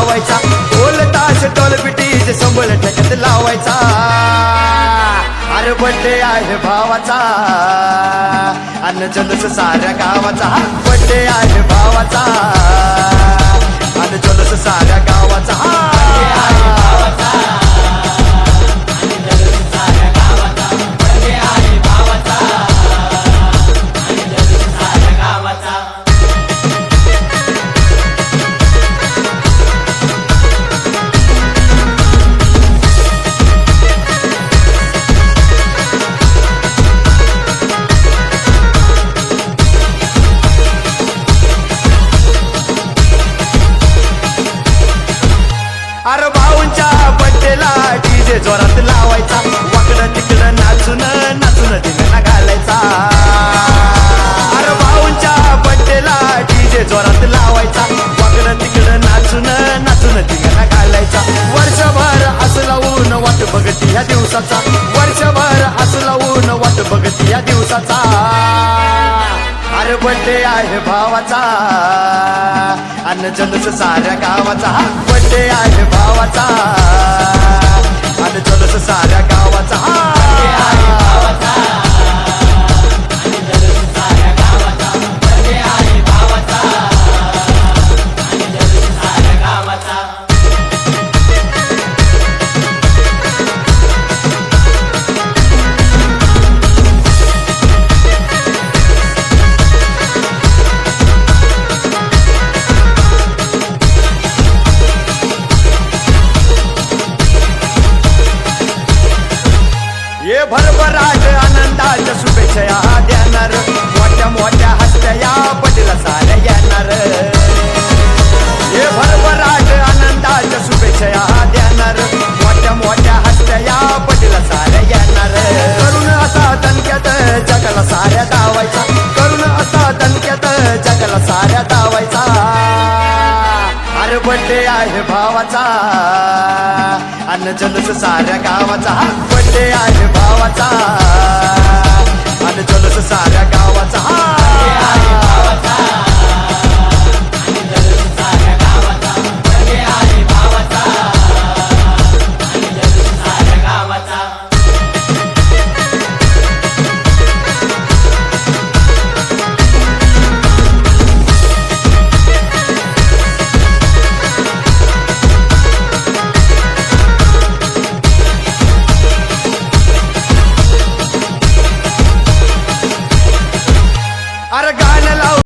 लावायचा ढोल ताश डोलपिटीज संबळ ठेक्यात लावायचा अरे बड्डे आहे भावाचा अन्न जल्लोष साऱ्या गावाचा बड्डे आहे भावाचा अन्न जल्लोष साऱ्या गावाचा अरे भाऊंच्या बड्डेला डीजे जोरात लावायचा वाकडं तिकडं नाचून नाचून धिंगाणा घालायचा अरे भाऊंच्या बड्डेला डीजे जोरात लावायचा वाकडं तिकडं नाचून नाचून धिंगाणा घालायचा वर्षभर असं लावून वाट बघती ह्या दिवसाचा वर्षभर असं लावून वाट बघती ह्या दिवसाचा अरे बड्डे आहे भावाचा अन्न जल्लोष साऱ्या गावाचा बड्डे आहे भावाचा अन्न जल्लोष साऱ्या गावाचा ये भरभराट आनंदाच्या शुभेच्छा या देणार मोठ्या मोठ्या हस्त्या या बड्डेला साऱ्या येणार ये भरभराट आनंदाच्या शुभेच्छा या देणार मोठ्या मोठ्या हस्त्या या बड्डेला साऱ्या येणार करून असा दणक्यात जगाला साऱ्या दावायचा करून असा दणक्यात जगाला साऱ्या दावायचा अरे बड्डे आहे भावाचा अन्न जल्लोष साऱ्या गावाचा बड्डे आहे भावाचा अन्न जल्लोष साऱ्या गावाचा